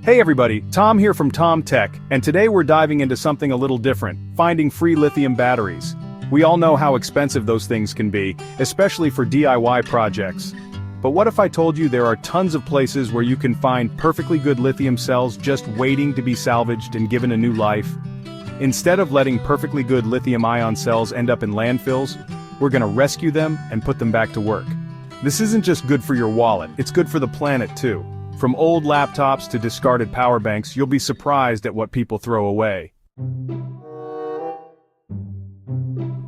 Hey everybody, Tom here from TOMTECH, and today we're diving into something a little different, finding free lithium batteries. We all know how expensive those things can be, especially for DIY projects. But what if I told you there are tons of places where you can find perfectly good lithium cells just waiting to be salvaged and given a new life? Instead of letting perfectly good lithium-ion cells end up in landfills, we're gonna rescue them and put them back to work. This isn't just good for your wallet, it's good for the planet too. From old laptops to discarded power banks, you'll be surprised at what people throw away.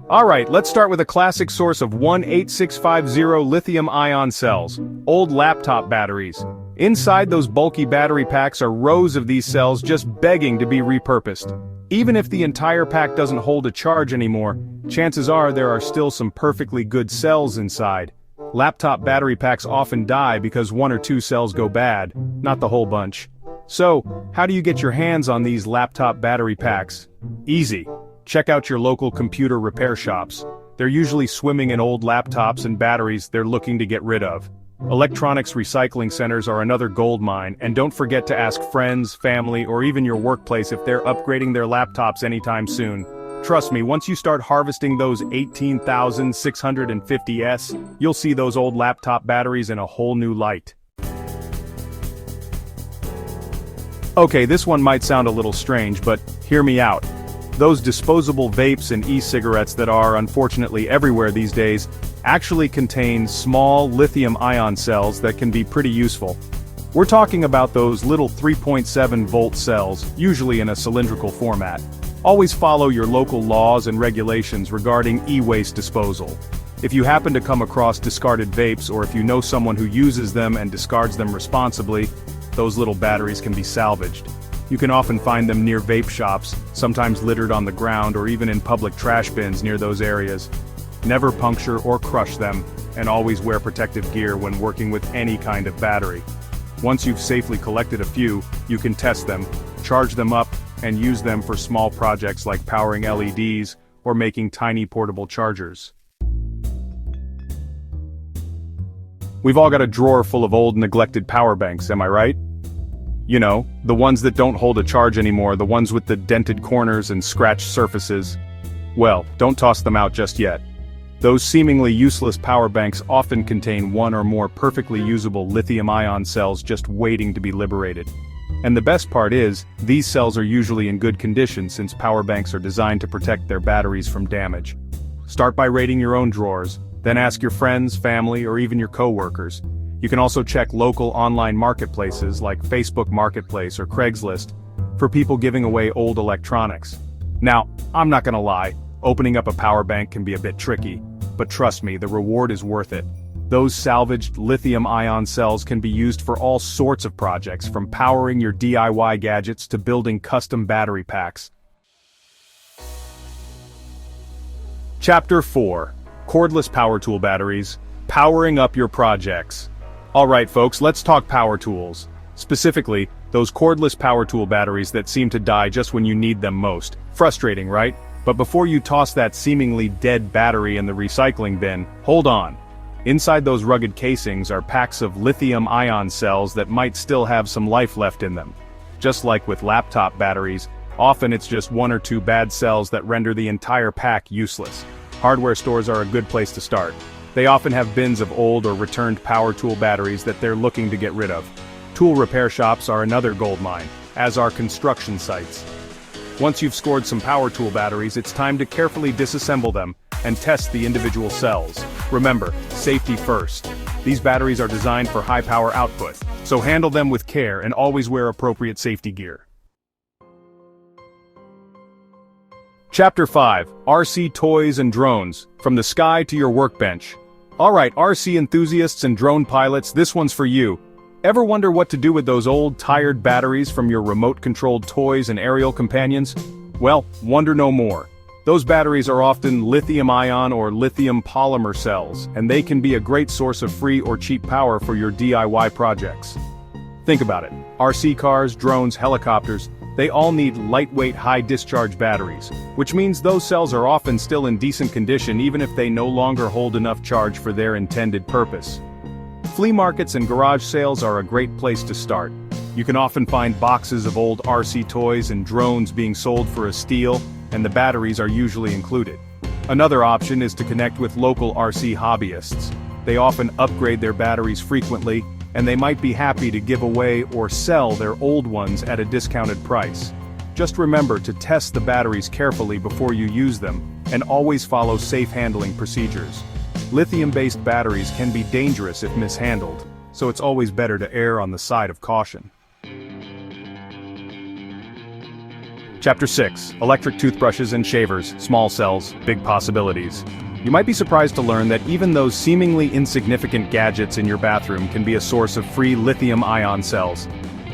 Alright, let's start with a classic source of 18650 lithium-ion cells, old laptop batteries. Inside those bulky battery packs are rows of these cells just begging to be repurposed. Even if the entire pack doesn't hold a charge anymore, chances are there are still some perfectly good cells inside. Laptop battery packs often die because one or two cells go bad, not the whole bunch. So, how do you get your hands on these laptop battery packs? Easy. Check out your local computer repair shops. They're usually swimming in old laptops and batteries they're looking to get rid of. Electronics recycling centers are another goldmine, and don't forget to ask friends, family, or even your workplace if they're upgrading their laptops anytime soon. Trust me, once you start harvesting those 18,650S, you'll see those old laptop batteries in a whole new light. Okay, this one might sound a little strange, but hear me out. Those disposable vapes and e-cigarettes that are, unfortunately, everywhere these days, actually contain small lithium-ion cells that can be pretty useful. We're talking about those little 3.7-volt cells, usually in a cylindrical format. Always follow your local laws and regulations regarding e-waste disposal. If you happen to come across discarded vapes, or if you know someone who uses them and discards them responsibly, those little batteries can be salvaged. You can often find them near vape shops, sometimes littered on the ground or even in public trash bins near those areas. Never puncture or crush them, and always wear protective gear when working with any kind of battery. Once you've safely collected a few, you can test them, charge them up, and use them for small projects like powering LEDs or making tiny portable chargers. We've all got a drawer full of old neglected power banks, am I right? You know, the ones that don't hold a charge anymore, the ones with the dented corners and scratched surfaces. Well, don't toss them out just yet. Those seemingly useless power banks often contain one or more perfectly usable lithium-ion cells just waiting to be liberated. And the best part is, these cells are usually in good condition since power banks are designed to protect their batteries from damage. Start by raiding your own drawers, then ask your friends, family, or even your co-workers. You can also check local online marketplaces like Facebook Marketplace or Craigslist for people giving away old electronics. Now, I'm not gonna lie, opening up a power bank can be a bit tricky, but trust me, the reward is worth it. Those salvaged lithium-ion cells can be used for all sorts of projects, from powering your DIY gadgets to building custom battery packs. Chapter 4. Cordless Power Tool Batteries, Powering Up Your Projects. Alright folks, let's talk power tools. Specifically, those cordless power tool batteries that seem to die just when you need them most. Frustrating, right? But before you toss that seemingly dead battery in the recycling bin, hold on. Inside those rugged casings are packs of lithium-ion cells that might still have some life left in them. Just like with laptop batteries, often it's just one or two bad cells that render the entire pack useless. Hardware stores are a good place to start. They often have bins of old or returned power tool batteries that they're looking to get rid of. Tool repair shops are another goldmine, as are construction sites. Once you've scored some power tool batteries, it's time to carefully disassemble them and test the individual cells. Remember, safety first. These batteries are designed for high power output, so handle them with care and always wear appropriate safety gear. Chapter 5. RC Toys and Drones, From the Sky to Your Workbench. Alright, RC enthusiasts and drone pilots, this one's for you. Ever wonder what to do with those old, tired batteries from your remote-controlled toys and aerial companions? Well, wonder no more. Those batteries are often lithium-ion or lithium polymer cells, and they can be a great source of free or cheap power for your DIY projects. Think about it. RC cars, drones, helicopters, they all need lightweight high-discharge batteries, which means those cells are often still in decent condition even if they no longer hold enough charge for their intended purpose. Flea markets and garage sales are a great place to start. You can often find boxes of old RC toys and drones being sold for a steal, and the batteries are usually included. Another option is to connect with local RC hobbyists. They often upgrade their batteries frequently, and they might be happy to give away or sell their old ones at a discounted price. Just remember to test the batteries carefully before you use them, and always follow safe handling procedures. Lithium-based batteries can be dangerous if mishandled, so it's always better to err on the side of caution. Chapter 6. Electric toothbrushes and shavers, small cells, big possibilities. You might be surprised to learn that even those seemingly insignificant gadgets in your bathroom can be a source of free lithium-ion cells.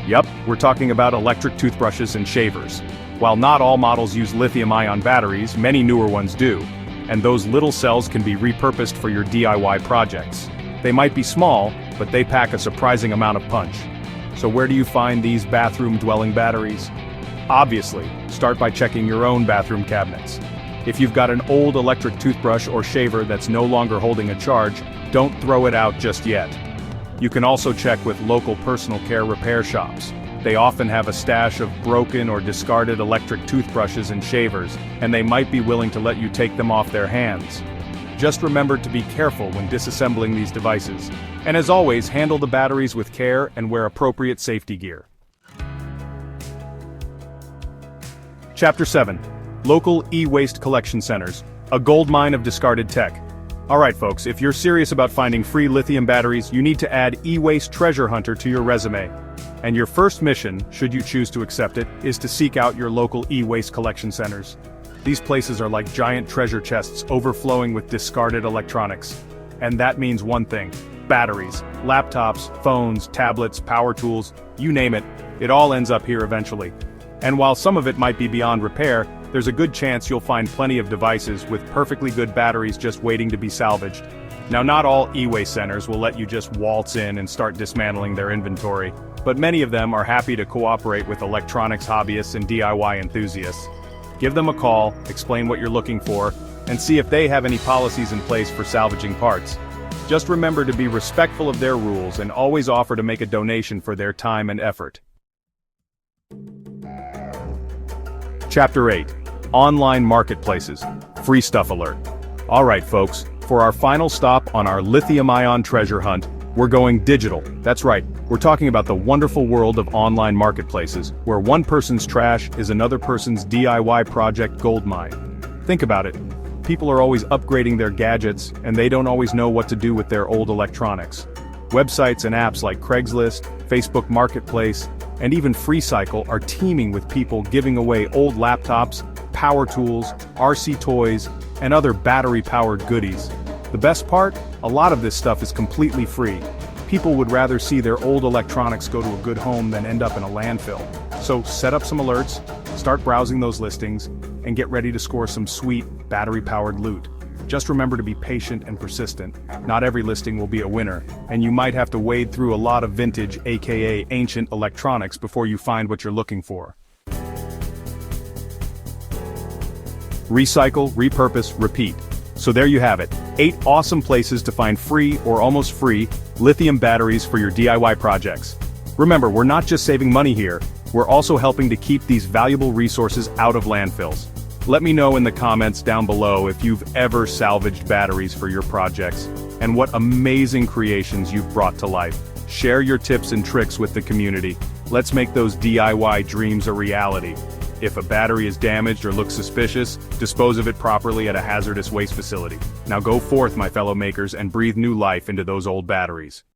Yup, we're talking about electric toothbrushes and shavers. While not all models use lithium-ion batteries, many newer ones do. And those little cells can be repurposed for your DIY projects. They might be small, but they pack a surprising amount of punch. So where do you find these bathroom-dwelling batteries? Obviously, start by checking your own bathroom cabinets. If you've got an old electric toothbrush or shaver that's no longer holding a charge, don't throw it out just yet. You can also check with local personal care repair shops. They often have a stash of broken or discarded electric toothbrushes and shavers, and they might be willing to let you take them off their hands. Just remember to be careful when disassembling these devices. And as always, handle the batteries with care and wear appropriate safety gear. Chapter 7. Local e-waste collection centers, a goldmine of discarded tech. Alright folks, if you're serious about finding free lithium batteries, you need to add e-waste treasure hunter to your resume. And your first mission, should you choose to accept it, is to seek out your local e-waste collection centers. These places are like giant treasure chests overflowing with discarded electronics. And that means one thing: batteries, laptops, phones, tablets, power tools, you name it, it all ends up here eventually. And while some of it might be beyond repair, there's a good chance you'll find plenty of devices with perfectly good batteries just waiting to be salvaged. Now, not all e-waste centers will let you just waltz in and start dismantling their inventory, but many of them are happy to cooperate with electronics hobbyists and DIY enthusiasts. Give them a call, explain what you're looking for, and see if they have any policies in place for salvaging parts. Just remember to be respectful of their rules and always offer to make a donation for their time and effort. Chapter 8. Online marketplaces. Free stuff alert. Alright folks, for our final stop on our lithium-ion treasure hunt, we're going digital. That's right, we're talking about the wonderful world of online marketplaces, where one person's trash is another person's DIY project goldmine. Think about it. People are always upgrading their gadgets, and they don't always know what to do with their old electronics. Websites and apps like Craigslist, Facebook Marketplace, and even FreeCycle are teeming with people giving away old laptops, power tools, RC toys, and other battery-powered goodies. The best part? A lot of this stuff is completely free. People would rather see their old electronics go to a good home than end up in a landfill. So set up some alerts, start browsing those listings, and get ready to score some sweet, battery-powered loot. Just remember to be patient and persistent. Not every listing will be a winner, and you might have to wade through a lot of vintage, aka ancient electronics before you find what you're looking for. Recycle, repurpose, repeat. So there you have it, 8 awesome places to find free or almost free lithium batteries for your DIY projects. Remember, we're not just saving money here, we're also helping to keep these valuable resources out of landfills. Let me know in the comments down below if you've ever salvaged batteries for your projects, and what amazing creations you've brought to life. Share your tips and tricks with the community. Let's make those DIY dreams a reality. If a battery is damaged or looks suspicious, dispose of it properly at a hazardous waste facility. Now go forth, my fellow makers, and breathe new life into those old batteries.